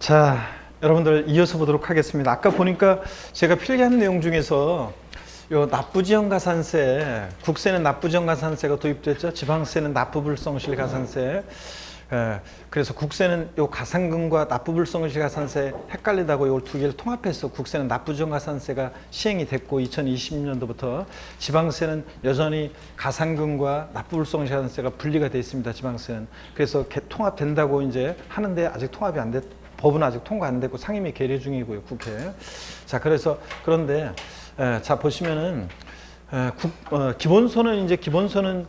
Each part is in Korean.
자, 여러분들 이어서 보도록 하겠습니다. 아까 보니까 제가 필기한 내용 중에서 요 납부지연가산세, 국세는 납부지연가산세가 도입됐죠. 지방세는 납부불성실가산세. 그래서 국세는 요 가산금과 납부불성실가산세 헷갈리다고 요 두 개를 통합해서 국세는 납부지연가산세가 시행이 됐고 2020년도부터 지방세는 여전히 가산금과 납부불성실가산세가 분리가 되어 있습니다. 지방세는. 그래서 통합된다고 이제 하는데 아직 통합이 안 됐. 법은 아직 통과 안 됐고 상임위 계류 중이고요, 국회. 자, 그래서 그런데 자 보시면은 기본소는 이제 기본소는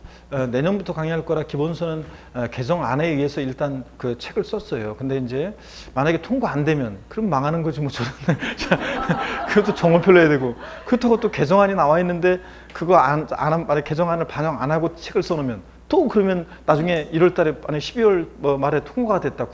내년부터 강의할 거라 기본소는 개정안에 의해서 일단 그 책을 썼어요. 근데 이제 만약에 통과 안 되면 그럼 망하는 거지 뭐 저는. 그것도 정원표로 해야 되고 그렇다고 또 개정안이 나와 있는데 그거 만약 개정안을 반영 안 하고 책을 써놓으면 또 그러면 나중에 1월 달에 아니 12월 말에 통과가 됐다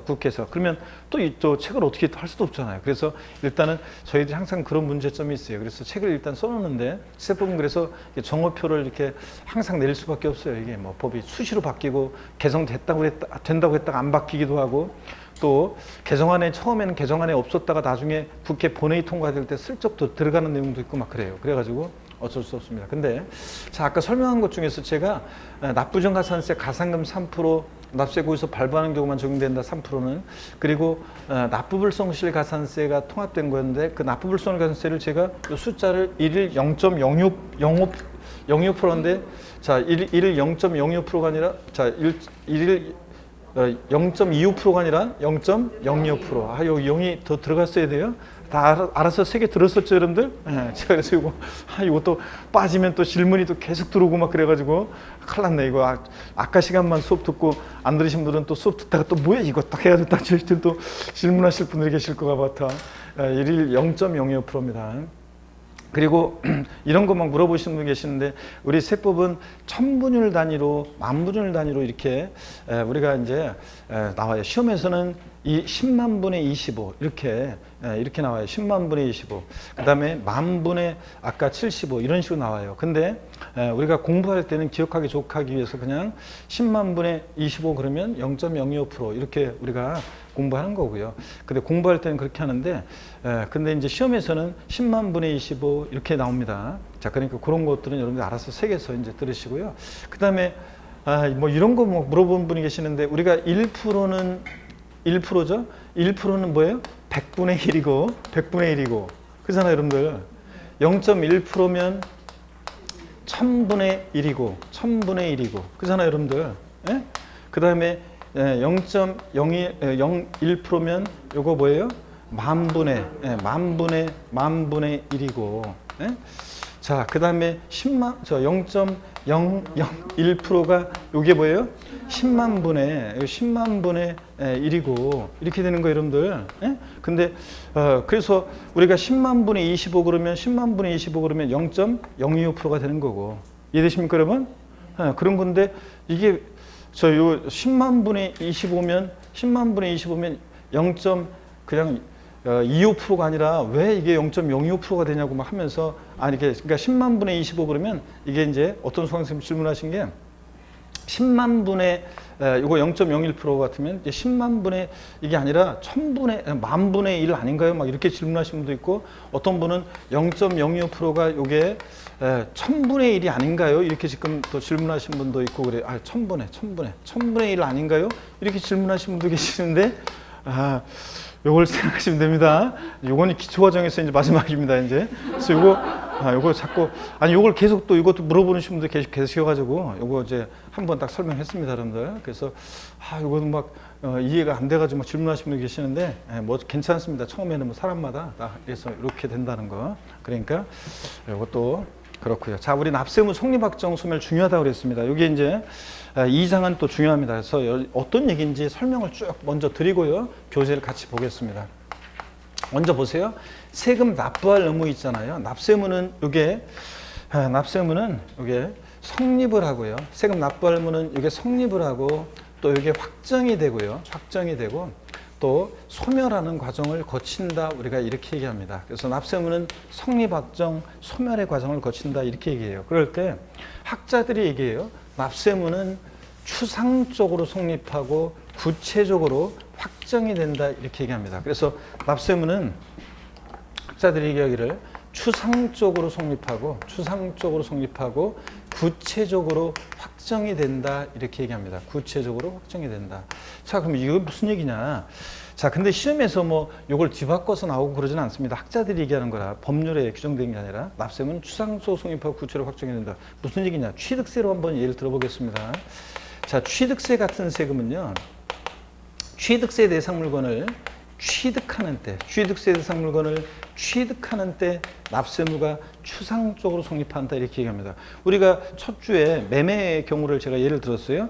국회에서 그러면 또 책을 어떻게 할 수도 없잖아요. 그래서 일단은 저희들이 항상 그런 문제점이 있어요. 그래서 책을 일단 써놓는데 세법은 그래서 정오표를 이렇게 항상 내릴 수밖에 없어요. 이게 뭐 법이 수시로 바뀌고 개정됐다고 된다고 했다가 안 바뀌기도 하고 또 개정안에 처음에는 개정안에 없었다가 나중에 국회 본회의 통과될 때 슬쩍 또 들어가는 내용도 있고 막 그래요. 그래가지고 어쩔 수 없습니다. 근데 자 아까 설명한 것 중에서 제가 납부정가산세 가산금 3% 납세 고에서 발부하는 경우만 적용된다 3%는 그리고 납부불성실 가산세가 통합된 거였는데 그 납부불성실 가산세를 제가 이 숫자를 1일 0.05%인데 자 1일 0.05%가 아니라 자 1일 0.25%가 아니라 0.02%. 아, 여기 0이 더 들어갔어야 돼요. 다 알아서 세 개 들었었죠, 여러분들? 네, 제가 그래서 이것도 빠지면 또 질문이 또 계속 들어오고 막 그래가지고 큰일 났네, 이거. 아까 시간만 수업 듣고 안 들으신 분들은 또 수업 듣다가 또 뭐야, 이거 딱 해가지고 딱 또 질문하실 분들이 계실 것 같아. 1일 0.02%입니다. 그리고 이런 거 막 물어보시는 분 계시는데 우리 세법은 천분율 단위로 만분율 단위로 이렇게 우리가 이제 나와요. 시험에서는 이 10만 분의 25 이렇게 나와요. 10만 분의 25. 그다음에 만분의 아까 75 이런 식으로 나와요. 근데 우리가 공부할 때는 기억하기 좋게 위해서 그냥 10만 분의 25 그러면 0.025% 이렇게 우리가 공부하는 거고요. 근데 공부할 때는 그렇게 하는데 근데 이제 시험에서는 10만 분의 25 이렇게 나옵니다. 자, 그러니까 그런 것들은 여러분들 알아서 새겨서 이제 들으시고요. 그다음에 뭐 이런 거 뭐 물어본 분이 계시는데 우리가 1%는 1%죠? 1%는 뭐예요? 100분의 1이고 100분의 1이고 그렇잖아요, 여러분들. 0.1%면 1000분의 1이고 1000분의 1이고 그렇잖아요, 여러분들. 예? 그다음에 0.01%면 요거 뭐예요? 만분의 1이고 예? 자, 그다음에 0.001%가 요게 뭐예요? 10만 분의 1이고 이렇게 되는 거예요, 여러분들. 예? 근데 그래서 우리가 10만 분의 25 그러면 10만 분의 25 그러면 0.025%가 되는 거고. 이해되십니까, 여러분? 그런 건데 이게 요 10만 분의 25면 0. 그냥 25%가 아니라 왜 이게 0.025%가 되냐고 막 하면서 그러니까 10만 분의 25 그러면 이게 이제 어떤 수강생님 질문하신 게 10만 분의 이거 0.01% 같으면 이제 10만 분의 이게 아니라 1000분의 1 아닌가요? 막 이렇게 질문하시는 분도 있고 어떤 분은 0.025%가 요게 1000분의 1이 아닌가요? 이렇게 지금 또 질문하신 분도 있고 그래. 1000분의 1 아닌가요? 이렇게 질문하시는 분도 계시는데 요걸 생각하시면 됩니다. 요거는 기초과정에서 이제 마지막입니다, 이제. 그래서 요거 자꾸, 요걸 계속 또 이것도 물어보는 분들 계셔가지고, 요거 이제 한번 딱 설명했습니다, 여러분들. 그래서, 요거는 막, 이해가 안 돼가지고 막 질문하시는 분들 계시는데, 뭐 괜찮습니다. 처음에는 뭐 사람마다 다 그래서 이렇게 된다는 거. 그러니까, 요것도 그렇고요. 자, 우리 납세의무 성립확정 소멸 중요하다고 그랬습니다. 여기 이제 2장은 또 중요합니다. 그래서 어떤 얘기인지 설명을 쭉 먼저 드리고요. 교재를 같이 보겠습니다. 먼저 보세요. 세금 납부할 의무 있잖아요. 납세의무는 이게 성립을 하고요. 세금 납부할 의무는 이게 성립을 하고 또 이게 확정이 되고요. 확정이 되고 또 소멸하는 과정을 거친다, 우리가 이렇게 얘기합니다. 그래서 납세의무는 성립, 확정, 소멸의 과정을 거친다 이렇게 얘기해요. 그럴 때 학자들이 얘기해요. 납세의무는 추상적으로 성립하고 구체적으로 확정이 된다 이렇게 얘기합니다. 그래서 납세의무는 학자들이 얘기하기를 추상적으로 성립하고 구체적으로 확정이 된다 이렇게 얘기합니다. 구체적으로 확정이 된다. 자, 그럼 이거 무슨 얘기냐? 자, 근데 시험에서 뭐 이걸 뒤바꿔서 나오고 그러지는 않습니다. 학자들이 얘기하는 거라 법률에 규정된 게 아니라 납세의무는 추상적으로 성립하고 구체적으로 확정이 된다. 무슨 얘기냐? 취득세로 한번 예를 들어보겠습니다. 자, 취득세 같은 세금은요. 취득세 대상 물건을 취득하는 때 납세의무가 추상적으로 성립한다 이렇게 얘기합니다. 우리가 첫 주에 매매의 경우를 제가 예를 들었어요.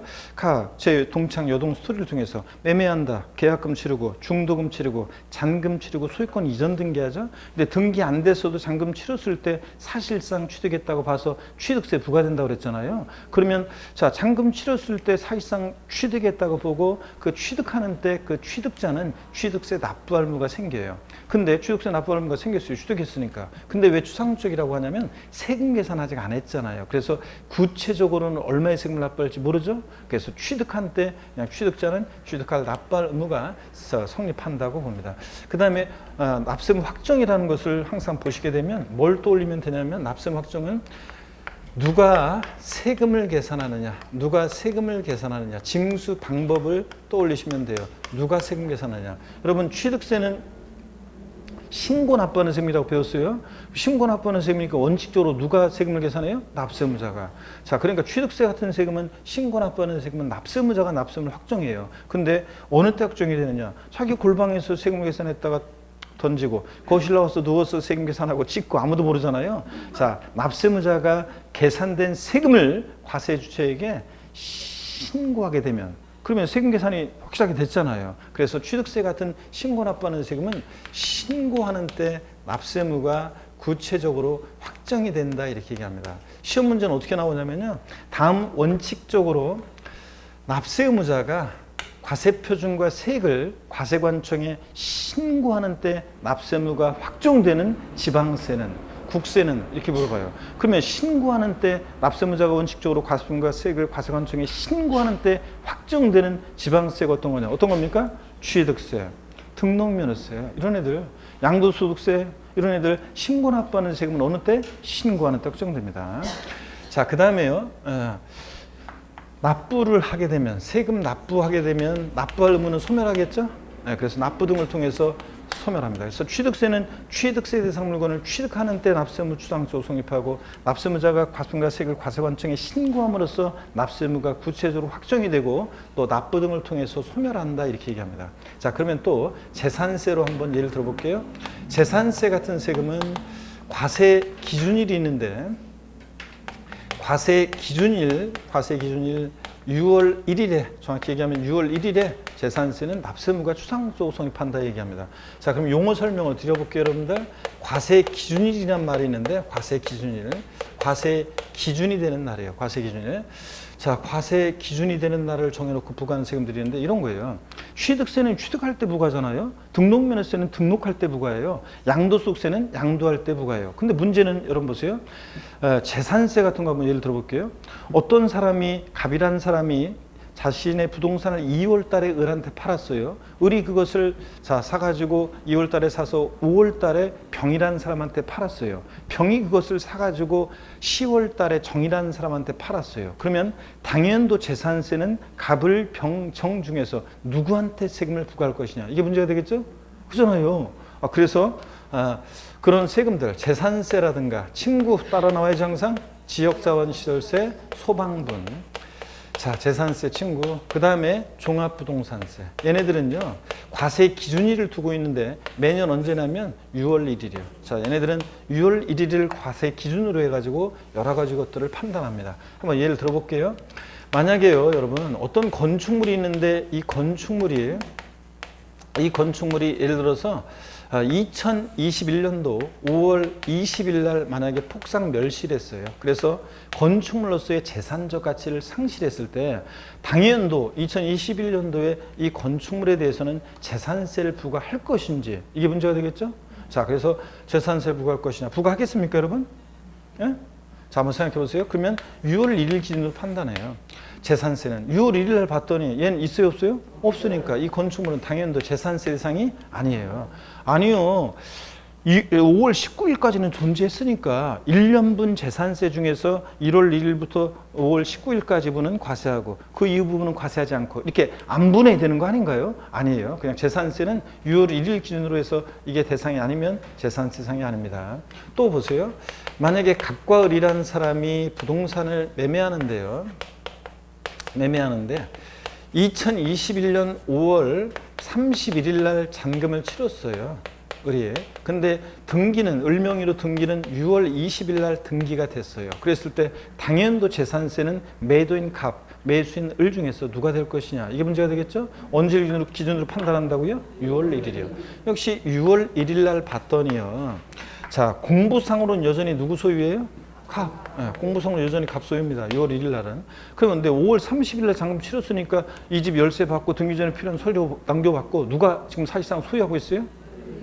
제 동창 여동 스토리를 통해서 매매한다, 계약금 치르고 중도금 치르고 잔금 치르고 소유권 이전 등기하죠. 근데 등기 안 됐어도 잔금 치렀을 때 사실상 취득했다고 봐서 취득세 부과된다고 그랬잖아요. 그러면 자, 잔금 치렀을 때 사실상 취득했다고 보고 그 취득하는 때 그 취득자는 취득세 납부할 의무가 생겨요. 근데 취득세 납부할 의무가 생겼어요. 취득했으니까. 근데 왜 추상적이라고 하냐면 세금 계산 아직 안 했잖아요. 그래서 구체적으로는 얼마의 세금을 납부할지 모르죠. 그래서 취득한 때 그냥 취득자는 취득할 납부할 의무가 성립한다고 봅니다. 그 다음에 납세의무 확정이라는 것을 항상 보시게 되면 뭘 떠올리면 되냐면 납세의무 확정은 누가 세금을 계산하느냐, 징수 방법을 떠올리시면 돼요. 누가 세금 계산하느냐. 여러분 취득세는 신고 납부하는 세금이라고 배웠어요. 신고 납부하는 세금이니까 원칙적으로 누가 세금을 계산해요? 납세의무자가. 자, 그러니까 취득세 같은 세금은 신고 납부하는 세금은 납세의무자가 납세의무를 확정해요. 근데 어느 때 확정이 되느냐? 자기 골방에서 세금을 계산했다가 던지고 거실 나와서 누워서 세금 계산하고 찍고 아무도 모르잖아요. 자, 납세의무자가 계산된 세금을 과세 주체에게 신고하게 되면 그러면 세금 계산이 확실하게 됐잖아요. 그래서 취득세 같은 신고 납부하는 세금은 신고하는 때 납세의무가 구체적으로 확정이 된다 이렇게 얘기합니다. 시험 문제는 어떻게 나오냐면요. 다음 원칙적으로 납세의무자가 과세표준과 세액을 과세관청에 신고하는 때 납세의무가 확정되는 지방세는, 국세는 이렇게 물어봐요. 그러면 신고하는 때 납세의무자가 원칙적으로 과세표준과 세액을 과세관청에 신고하는 때 확정되는 지방세가 어떤 거냐? 어떤 겁니까? 취득세, 등록면허세, 이런 애들, 양도소득세, 이런 애들 신고 납부하는 세금은 어느 때? 신고하는 때 확정됩니다. 자, 그 다음에요. 납부를 하게 되면, 세금 납부하게 되면 납부할 의무는 소멸하겠죠? 네, 그래서 납부 등을 통해서 소멸합니다. 그래서 취득세는 취득세 대상 물건을 취득하는 때 납세의무 추상적으로 성립하고 납세의무자가 과세금과 세액을 과세관청에 신고함으로써 납세의무가 구체적으로 확정이 되고 또 납부 등을 통해서 소멸한다 이렇게 얘기합니다. 자, 그러면 또 재산세로 한번 예를 들어볼게요. 재산세 같은 세금은 과세 기준일이 있는데 과세 기준일 6월 1일에 정확히 얘기하면 6월 1일에 재산세는 납세의무가 추상적으로 성립한다 얘기합니다. 자, 그럼 용어 설명을 드려볼게요, 여러분들. 과세 기준일이란 말이 있는데 과세 기준일, 과세 기준이 되는 날이에요. 과세 기준일. 자, 과세 기준이 되는 날을 정해놓고 부과하는 세금들이 있는데 이런 거예요. 취득세는 취득할 때 부과잖아요. 등록면허세는 등록할 때 부과해요. 양도소득세는 양도할 때 부과해요. 근데 문제는 여러분 보세요. 재산세 같은 거 한번 예를 들어볼게요. 어떤 사람이, 갑이라는 사람이 자신의 부동산을 2월 달에 을한테 팔았어요. 을이 그것을 사가지고 2월 달에 사서 5월 달에 병이라는 사람한테 팔았어요. 병이 그것을 사가지고 10월 달에 정이라는 사람한테 팔았어요. 그러면 당연도 재산세는 갑을, 병, 정 중에서 누구한테 세금을 부과할 것이냐. 이게 문제가 되겠죠? 그렇잖아요. 그래서 그런 세금들, 재산세라든가 친구 따라 나와야지 항상 지역자원시설세, 소방분. 자, 재산세 친구, 그 다음에 종합부동산세. 얘네들은요, 과세 기준일을 두고 있는데 매년 언제냐면 6월 1일이에요. 자, 얘네들은 6월 1일을 과세 기준으로 해가지고 여러 가지 것들을 판단합니다. 한번 예를 들어볼게요. 만약에요, 여러분, 어떤 건축물이 있는데 이 건축물이 예를 들어서 2021년도 5월 20일 날 만약에 폭삭 멸실을 했어요. 그래서 건축물로서의 재산적 가치를 상실했을 때 당연도 2021년도에 이 건축물에 대해서는 재산세를 부과할 것인지 이게 문제가 되겠죠? 자, 그래서 재산세 부과할 것이냐. 부과하겠습니까, 여러분? 예? 자, 한번 생각해 보세요. 그러면 6월 1일 기준으로 판단해요. 재산세는 6월 1일 날 봤더니 얘는 있어요, 없어요? 없으니까 이 건축물은 당연히 재산세 대상이 아니에요. 아니요. 5월 19일까지는 존재했으니까 1년분 재산세 중에서 1월 1일부터 5월 19일까지 분은 과세하고 그 이후 부분은 과세하지 않고 이렇게 안 분해야 되는 거 아닌가요? 아니에요. 그냥 재산세는 6월 1일 기준으로 해서 이게 대상이 아니면 재산세 대상이 아닙니다. 또 보세요. 만약에 갑과 을이라는 사람이 부동산을 매매하는데 2021년 5월 31일 날 잔금을 치렀어요. 을이. 근데 등기는 을명의로 등기는 6월 20일 날 등기가 됐어요. 그랬을 때 당연도 재산세는 매도인 갑, 매수인 을 중에서 누가 될 것이냐. 이게 문제가 되겠죠? 언제 기준으로 판단한다고요? 6월 1일이요. 역시 6월 1일 날 봤더니요. 자, 공부상으로는 여전히 누구 소유예요? 갑. 네, 공부상으로 여전히 갑 소유입니다. 6월 1일 날은. 그런데 5월 30일 날 잔금 치렀으니까 이 집 열쇠 받고 등기 전에 필요한 서류 남겨받고 누가 지금 사실상 소유하고 있어요?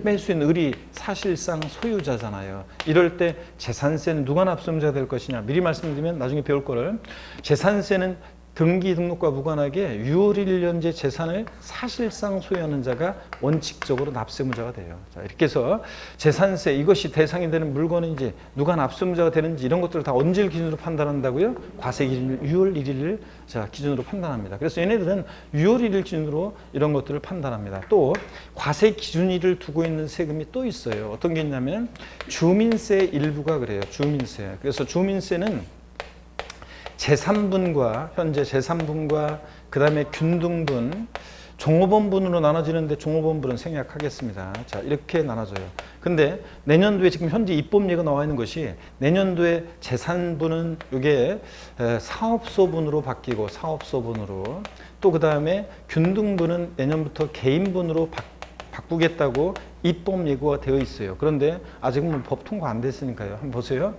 매수인 을이 사실상 소유자잖아요. 이럴 때 재산세는 누가 납세무자가 될 것이냐. 미리 말씀드리면 나중에 배울 거를. 재산세는 등기 등록과 무관하게 6월 1일 현재 재산을 사실상 소유하는 자가 원칙적으로 납세무자가 돼요. 자, 이렇게 해서 재산세 이것이 대상이 되는 물건인지 누가 납세무자가 되는지 이런 것들을 다 언제를 기준으로 판단한다고요? 과세 기준 6월 1일을 자, 기준으로 판단합니다. 그래서 얘네들은 6월 1일 기준으로 이런 것들을 판단합니다. 또 과세 기준일을 두고 있는 세금이 또 있어요. 어떤 게 있냐면 주민세 일부가 그래요. 주민세. 그래서 주민세는 제3분과 현재 제3분과 그 다음에 균등분, 종업원분으로 나눠지는데 종업원분은 생략하겠습니다. 자, 이렇게 나눠져요. 근데 내년도에 지금 현재 입법례가 나와 있는 것이 내년도에 제3분은 이게 사업소분으로 바뀌고 사업소분으로 또 그 다음에 균등분은 내년부터 개인분으로 바꾸겠다고 입법 예고가 되어 있어요. 그런데 아직은 법 통과 안 됐으니까요. 한번 보세요.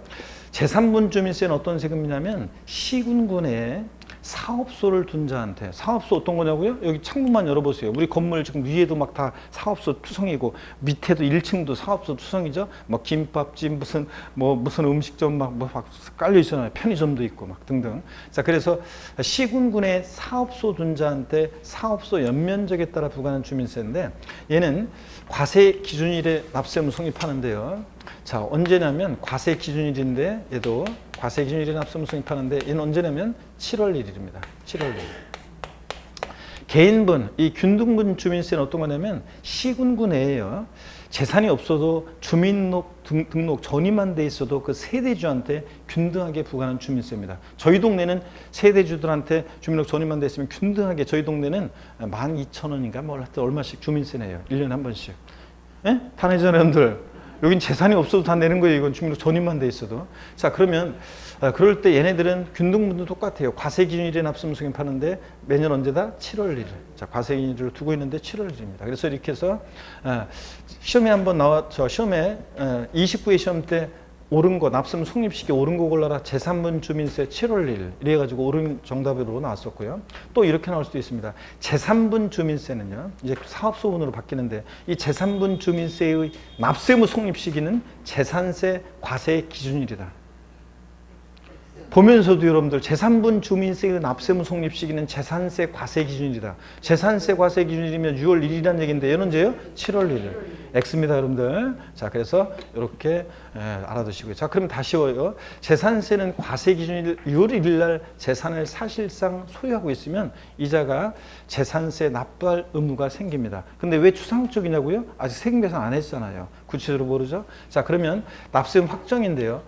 제3분 주민세는 어떤 세금이냐면 시군군에 사업소를 둔 자한테 사업소 어떤 거냐고요? 여기 창문만 열어보세요. 우리 건물 지금 위에도 막 다 사업소 투성이고 밑에도 1층도 사업소 투성이죠. 막 김밥집 무슨 음식점 막 깔려 있잖아요. 편의점도 있고 막 등등. 자, 그래서 시군군에 사업소 둔 자한테 사업소 연면적에 따라 부과하는 주민세인데 얘는 과세 기준일에 납세무 성립하는데요. 자, 언제냐면 과세 기준일인데 얘도 과세 기준일에 납세무 성립하는데 얘는 언제냐면 7월 1일입니다. 7월 1일. 개인분, 이 균등분 주민세는 어떤 거냐면 시군구 내에요. 재산이 없어도 주민등록 전이만 돼 있어도 그 세대주한테 균등하게 부과하는 주민세입니다. 저희 동네는 세대주들한테 주민등록 전이만 돼 있으면 균등하게 저희 동네는 12,000원인가 뭐 얼마씩 주민세 내요. 1년에 한 번씩. 예? 다 내잖아요, 여러분들. 여긴 재산이 없어도 다 내는 거예요. 이건 주민등록 전입만 돼 있어도. 자, 그러면 그럴 때 얘네들은 균등분도 똑같아요. 과세 기준일에 납세무 성립하는데 매년 언제다? 7월 1일. 자, 과세 기준일을 두고 있는데 7월 1일입니다. 그래서 이렇게 해서 시험에 한번 시험에 29회 시험 때 옳은 거, 납세무 성립시키 옳은 거 골라라. 제3분 주민세 7월 1일. 이래가지고 옳은 정답으로 나왔었고요. 또 이렇게 나올 수도 있습니다. 제3분 주민세는요, 이제 사업소분으로 바뀌는데 이 제3분 주민세의 납세무 성립 시기는 재산세 과세 기준일이다. 보면서도 여러분들 제3분 주민세의 납세무 성립 시기는 재산세 과세 기준일이다. 재산세 과세 기준일이면 6월 1일이라는 얘기인데 얘는 언제예요? 7월 1일. X입니다, 여러분들. 자, 그래서 이렇게 알아두시고요. 자, 그럼 다시 쉬워요. 재산세는 과세 기준일 6월 1일 날 재산을 사실상 소유하고 있으면 이자가 재산세 납부할 의무가 생깁니다. 근데 왜 추상적이냐고요? 아직 세금 계산 안 했잖아요. 구체적으로 모르죠? 자, 그러면 납세금 확정인데요.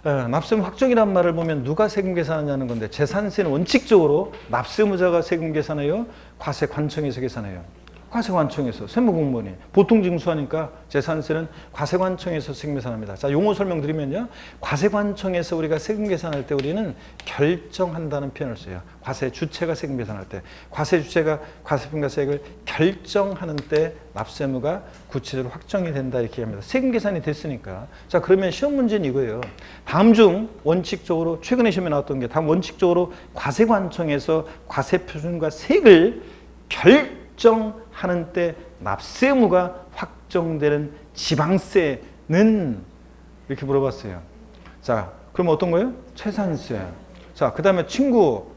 납세금 확정이란 말을 보면 누가 세금 계산하냐는 건데 재산세는 원칙적으로 납세무자가 세금 계산해요? 과세관청에서 계산해요? 과세관청에서 세무공무원이 보통 징수하니까 재산세는 과세관청에서 세금 계산합니다. 자, 용어 설명드리면요. 과세관청에서 우리가 세금 계산할 때 우리는 결정한다는 표현을 써요. 과세 주체가 세금 계산할 때 과세 주체가 과세분과세액을 결정하는 때 납세무가 구체적으로 확정이 된다 이렇게 합니다. 세금 계산이 됐으니까. 자, 그러면 시험 문제는 이거예요. 다음 중 원칙적으로 최근에 시험에 나왔던 게 다음 원칙적으로 과세관청에서 과세표준과 세액을 결정하는 때 납세무가 확정되는 지방세는 이렇게 물어봤어요. 자, 그럼 어떤 거예요? 최산세. 자, 그 다음에 친구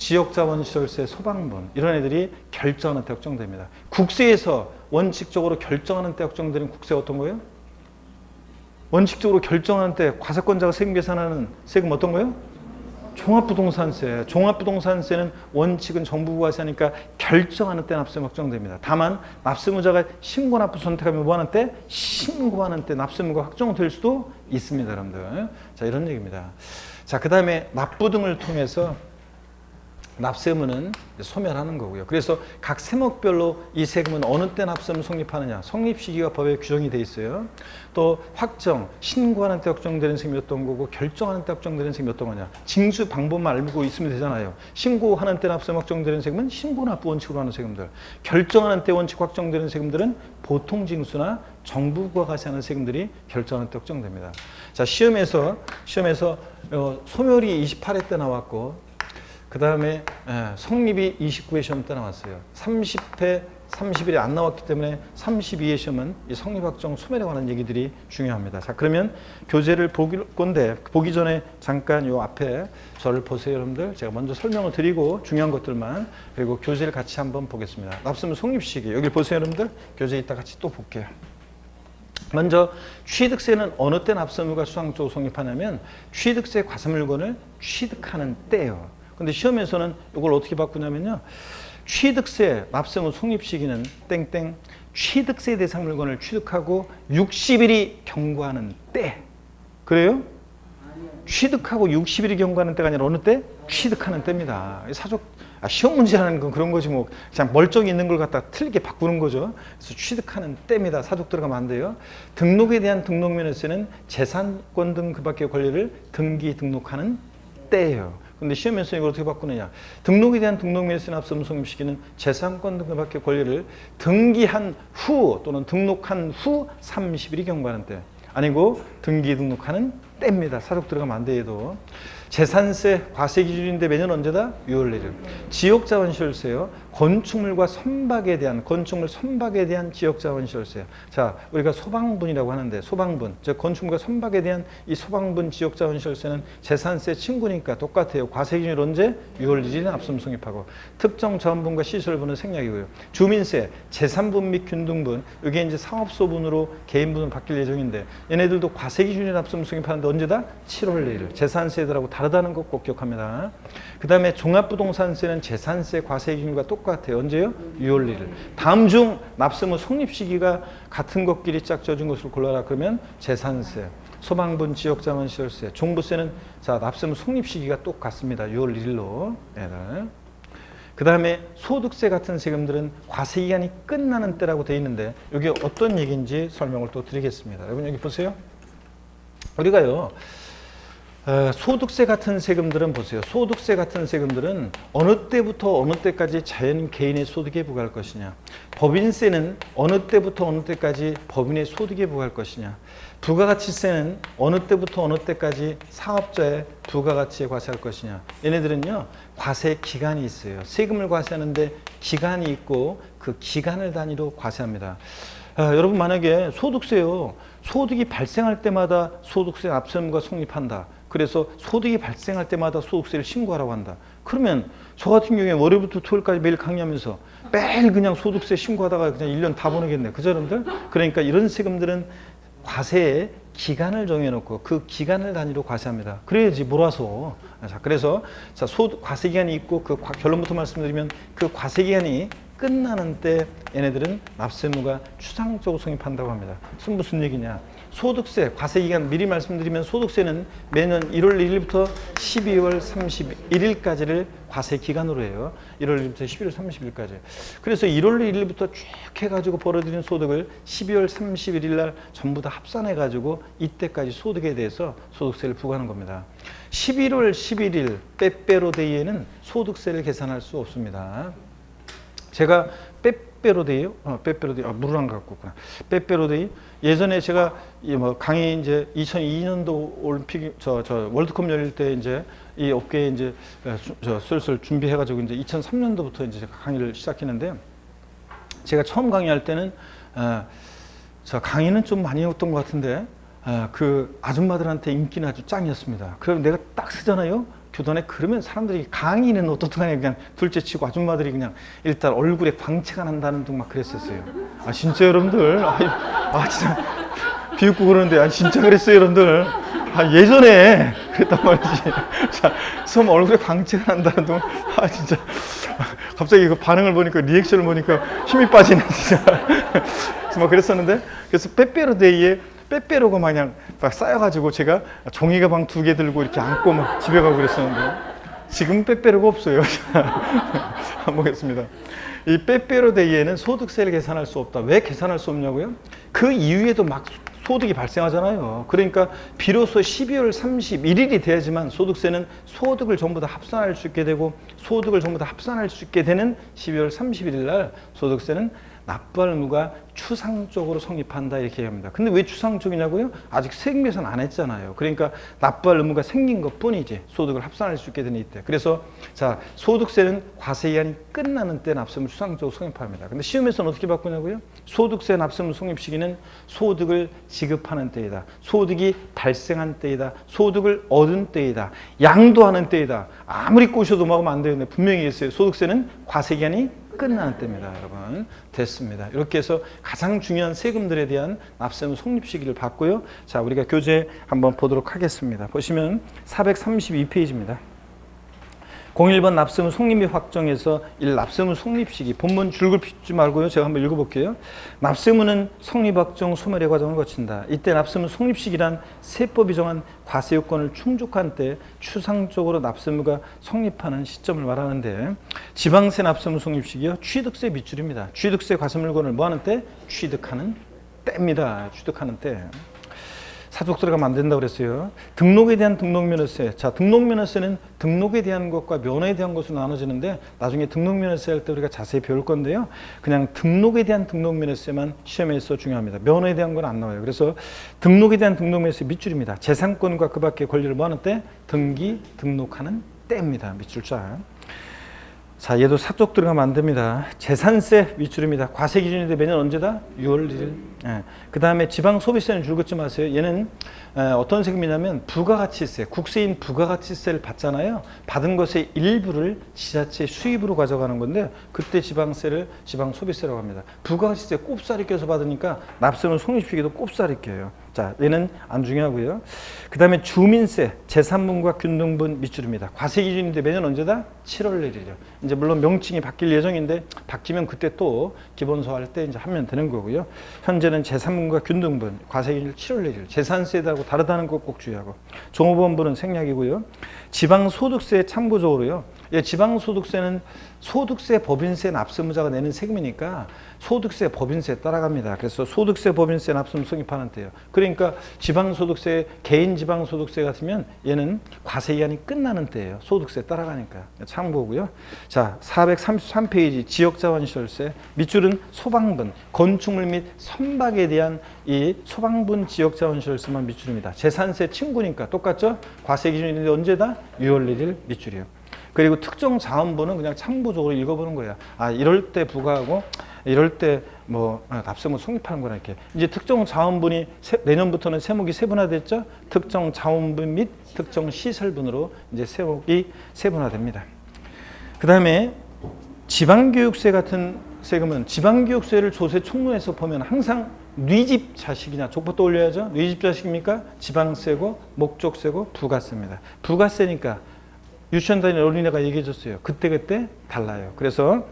지역자원시설세, 소방분 이런 애들이 결정하는 때 확정됩니다. 국세에서 원칙적으로 결정하는 때 확정되는 국세가 어떤 거예요? 원칙적으로 결정하는 때 과세권자가 세금 계산하는 세금 어떤 거예요? 종합부동산세. 종합부동산세는 원칙은 정부가 과세하니까 결정하는 때 납세금 확정됩니다. 다만 납세무자가 신고 납부 선택하면 뭐 하는 때? 신고하는 때 납세무가 확정될 수도 있습니다, 여러분들. 자, 이런 얘기입니다. 자, 그 다음에 납부 등을 통해서 납세의무는 소멸하는 거고요. 그래서 각 세목별로 이 세금은 어느 때 납세의무 성립하느냐, 성립 시기가 법에 규정이 돼 있어요. 또 확정, 신고하는 때 확정되는 세금이 어떤 거고 결정하는 때 확정되는 세금이 어떤 거냐. 징수 방법만 알고 있으면 되잖아요. 신고하는 때 납세의무 확정되는 세금은 신고 납부 원칙으로 하는 세금들, 결정하는 때 원칙 확정되는 세금들은 보통 징수나 정부가 과세하는 세금들이 결정하는 때 확정됩니다. 자, 시험에서 소멸이 28회 때 나왔고 그 다음에 성립이 29회 시험 때 나왔어요. 30회, 30일이 안 나왔기 때문에 32회 시험은 이 성립확정 소멸에 관한 얘기들이 중요합니다. 자, 그러면 교재를 볼 건데 보기 전에 잠깐 요 앞에 저를 보세요, 여러분들. 제가 먼저 설명을 드리고 중요한 것들만, 그리고 교재를 같이 한번 보겠습니다. 납세의무 성립 시기 여기 보세요, 여러분들. 교재 이따 같이 또 볼게요. 먼저 취득세는 어느 때 납세의무가 수상적으로 성립하냐면 취득세 과세물건을 취득하는 때예요. 근데 시험에서는 이걸 어떻게 바꾸냐면요. 취득세 납세의무 성립 시기는 땡땡 취득세 대상 물건을 취득하고 60일이 경과하는 때. 그래요? 취득하고 60일이 경과하는 때가 아니라 어느 때? 취득하는 때입니다. 시험 문제라는 건 그런 거지 뭐 그냥 멀쩡히 있는 걸 갖다 틀리게 바꾸는 거죠. 그래서 취득하는 때입니다. 사족 들어가면 안 돼요. 등록에 대한 등록면허세는 재산권 등 그 밖의 권리를 등기 등록하는 때예요. 근데 시험에서 이걸 어떻게 바꾸느냐. 등록에 대한 등록면허세 납세의무 성립 시기는 재산권 등 그 밖의 권리를 등기한 후 또는 등록한 후 30일이 경과하는 때. 아니고 등기 등록하는 때입니다. 사족 들어가면 안 돼도. 재산세 과세 기준인데 매년 언제다? 6월 1일. 지역자원시설세요. 건축물과 선박에 대한 지역자원시설세. 자, 우리가 소방분이라고 하는데 소방분, 즉 건축물과 선박에 대한 이 소방분 지역자원시설세는 재산세 친구니까 똑같아요. 과세 기준일 언제? 6월 1일에 납세의무 성립하고. 특정 자원분과 시설분은 생략이고요. 주민세, 재산분 및 균등분, 이게 이제 사업소분으로 개인분으로 바뀔 예정인데 얘네들도 과세 기준일 납세의무 성립하는데 언제다? 7월 1일. 재산세들하고 다르다는 거 꼭 기억합니다. 그 다음에 종합부동산세는 재산세 과세 기준과 똑같아요. 언제요? 6월 1일. 다음 중 납세의무 성립 시기가 같은 것끼리 짝 져준 것을 골라라. 그러면 재산세, 소방분, 지역자원시설세, 종부세는 자 납세의무 성립 시기가 똑같습니다. 6월 1일로. 그 다음에 소득세 같은 세금들은 과세 기간이 끝나는 때라고 되어 있는데 이게 어떤 얘기인지 설명을 또 드리겠습니다. 여러분 여기 보세요. 우리가요. 소득세 같은 세금들은 보세요. 소득세 같은 세금들은 어느 때부터 어느 때까지 자연 개인의 소득에 부과할 것이냐. 법인세는 어느 때부터 어느 때까지 법인의 소득에 부과할 것이냐. 부가가치세는 어느 때부터 어느 때까지 사업자의 부가가치에 과세할 것이냐. 얘네들은요. 과세 기간이 있어요. 세금을 과세하는데 기간이 있고 그 기간을 단위로 과세합니다. 여러분 만약에 소득세요. 소득이 발생할 때마다 소득세 납세의무가 성립한다. 그래서 소득이 발생할 때마다 소득세를 신고하라고 한다. 그러면 저 같은 경우에 월요일부터 토요일까지 매일 강의하면서 매일 그냥 소득세 신고하다가 그냥 1년 다 보내겠네. 그죠, 여러분들? 그러니까 이런 세금들은 과세의 기간을 정해놓고 그 기간을 단위로 과세합니다. 그래야지 몰아서. 자, 그래서 자, 과세 기간이 있고 그 결론부터 말씀드리면 그 과세 기간이 끝나는 때 얘네들은 납세의무가 추상적으로 성립한다고 합니다. 무슨 얘기냐? 소득세, 과세기간 미리 말씀드리면 소득세는 매년 1월 1일부터 12월 31일까지를 과세기간으로 해요. 1월 1일부터 11월 30일까지. 그래서 1월 1일부터 쭉 해가지고 벌어들인 소득을 12월 31일 날 전부 다 합산해가지고 이때까지 소득에 대해서 소득세를 부과하는 겁니다. 11월 11일 빼빼로데이에는 소득세를 계산할 수 없습니다. 제가 빼빼로데이요? 빼빼로데이. 물을 안 갖고 왔구나. 빼빼로데이. 예전에 제가 강의 이제 2002년도 올림픽 월드컵 열릴 때 이제 이 업계에 이제 슬슬 준비해가지고 이제 2003년도부터 이제 강의를 시작했는데 제가 처음 강의할 때는 저 강의는 좀 많이 했던 것 같은데 그 아줌마들한테 인기는 아주 짱이었습니다. 그럼 내가 딱 쓰잖아요. 교단에 그러면 사람들이 강의는 어떻게 그냥 둘째 치고 아줌마들이 그냥 일단 얼굴에 광채가 난다는 둥 막 그랬었어요. 아 진짜 여러분들, 진짜 비웃고 그러는데 진짜 그랬어요 여러분들. 예전에 그랬단 말이지. 자, 솜 얼굴에 광채가 난다는 둥. 진짜 갑자기 그 반응을 보니까 리액션을 보니까 힘이 빠지네 진짜. 막 그랬었는데 그래서 빼빼로데이에 빼빼로가 마냥 막 쌓여가지고 제가 종이 가방 2개 들고 이렇게 안고 막 집에 가고 그랬었는데 지금 빼빼로가 없어요. 안 보겠습니다. 이 빼빼로데이에는 소득세를 계산할 수 없다. 왜 계산할 수 없냐고요? 그 이후에도 막 소득이 발생하잖아요. 그러니까 비로소 12월 31일이 돼야지만 소득세는 소득을 전부 다 합산할 수 있게 되고 소득을 전부 다 합산할 수 있게 되는 12월 31일 날 소득세는 납부할 의무가 추상적으로 성립한다 이렇게 얘기합니다. 근데 왜 추상적이냐고요? 아직 세금 계산 안 했잖아요. 그러니까 납부할 의무가 생긴 것 뿐이지 소득을 합산할 수 있게 되는 이때. 그래서 자 소득세는 과세기한이 끝나는 때 납세을 추상적으로 성립합니다. 근데 시험에서는 어떻게 바꾸냐고요? 소득세 납세의 성립 시기는 소득을 지급하는 때이다. 소득이 발생한 때이다. 소득을 얻은 때이다. 양도하는 때이다. 아무리 꼬셔도 막으면 안 되는데 분명히 있어요. 소득세는 과세기한이 끝나는 때입니다, 여러분. 됐습니다. 이렇게 해서 가장 중요한 세금들에 대한 납세의 성립 시기를 봤고요. 자, 우리가 교재 한번 보도록 하겠습니다. 보시면 432페이지입니다. 01번 납세의 성립 및 확정에서 1. 납세의 성립 시기. 본문 줄글 펴지 말고요. 제가 한번 읽어볼게요. 납세의무는 성립 확정 소멸의 과정을 거친다. 이때 납세의 성립 시기란 세법이 정한 과세 요건을 충족한 때 추상적으로 납세의무가 성립하는 시점을 말하는데 지방세 납세의 성립 시기요. 취득세 밑줄입니다. 취득세 과세 물건을 뭐 하는 때? 취득하는 때입니다. 취득하는 때. 사족 들어가면 안 된다고 그랬어요. 등록에 대한 등록면허세. 자, 등록면허세는 등록에 대한 것과 면허에 대한 것으로 나눠지는데 나중에 등록면허세 할 때 우리가 자세히 배울 건데요. 그냥 등록에 대한 등록면허세만 시험에서 중요합니다. 면허에 대한 건 안 나와요. 그래서 등록에 대한 등록면허세 밑줄입니다. 재산권과 그 밖의 권리를 뭐 하는 때? 등기, 등록하는 때입니다. 밑줄자. 자, 얘도 사적 들어가면 안 됩니다. 재산세 밑줄입니다. 과세 기준인데 매년 언제다? 6월 1일. 예. 그 다음에 지방소비세는 줄 긋지 마세요. 얘는 어떤 세금이냐면 부가가치세, 국세인 부가가치세를 받잖아요. 받은 것의 일부를 지자체 수입으로 가져가는 건데 그때 지방세를 지방소비세라고 합니다. 부가가치세 꼽사리 껴서 받으니까 납세는 성립시기도 꼽사리 껴요. 자, 얘는 안 중요하고요. 그 다음에 주민세, 재산분과 균등분 밑줄입니다. 과세 기준인데 매년 언제다? 7월 1일이요. 이제 물론 명칭이 바뀔 예정인데 바뀌면 그때 또 기본소 할 때 이제 하면 되는 거고요. 현재는 재산분과 균등분, 과세 기준 7월 1일. 재산세하고 다르다는 거 꼭 주의하고. 종업원부는 생략이고요. 지방소득세 참고적으로요. 예, 지방소득세는 소득세, 법인세, 납세의무자가 내는 세금이니까 소득세, 법인세 따라갑니다. 그래서 소득세, 법인세, 납세의무 성립하는 때예요. 그러니까 지방소득세, 개인 지방소득세 같으면 얘는 과세기한이 끝나는 때예요. 소득세 따라가니까 참고고요. 자, 433페이지 지역자원시설세 밑줄은 소방분, 건축물 및 선박에 대한 이 소방분 지역자원시설세만 밑줄입니다. 재산세 친구니까 똑같죠? 과세 기준인데 언제다? 6월 1일 밑줄이요. 그리고 특정 자원부는 그냥 참고적으로 읽어보는 거예요. 아, 이럴 때 부과하고 이럴 때 뭐 납세의무 성립하는 거라 이렇게. 이제 특정 자원분이 내년부터는 세목이 세분화됐죠. 특정 자원분 및 특정 시설분으로 이제 세목이 세분화됩니다. 그 다음에 지방교육세 같은 세금은 지방교육세를 조세 총론에서 보면 항상 뉘집 자식이냐 족보 떠올려야죠. 뉘집 자식입니까? 지방세고 목적세고 부가세입니다. 부가세니까 유치원 다니는 어린이가 얘기해 줬어요. 그때그때 달라요. 그래서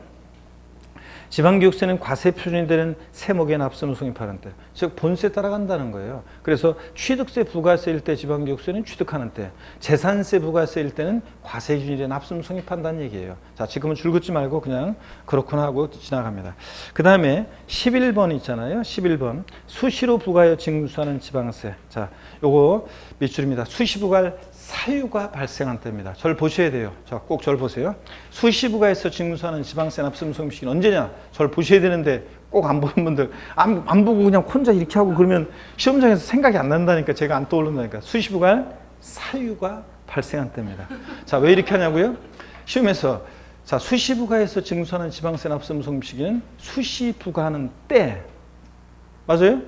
지방교육세는 과세 표준이 되는 세목의 납세의무 성립하는 때, 즉 본세 따라간다는 거예요. 그래서 취득세 부가세일 때 지방교육세는 취득하는 때, 재산세 부가세일 때는 과세 기준이 되는 납세의무 성립한다는 얘기예요. 자, 지금은 줄 긋지 말고 그냥 그렇구나 하고 지나갑니다. 그 다음에 11번 있잖아요. 11번 수시로 부과하여 징수하는 지방세. 자, 요거 밑줄입니다. 수시 부과할 사유가 발생한 때입니다. 절 보셔야 돼요. 자, 꼭 절 보세요. 수시부가에서 징수하는 지방세 납세의무 성립 시기는 언제냐? 절 보셔야 되는데 꼭 안 보는 분들 안 보고 그냥 혼자 이렇게 하고 그러면 시험장에서 생각이 안 난다니까. 제가 안 떠오른다니까. 수시부가할 사유가 발생한 때입니다. 자, 왜 이렇게 하냐고요? 시험에서 자, 수시부가에서 징수하는 지방세 납세의무 성립 시기는 수시부가하는 때 맞아요?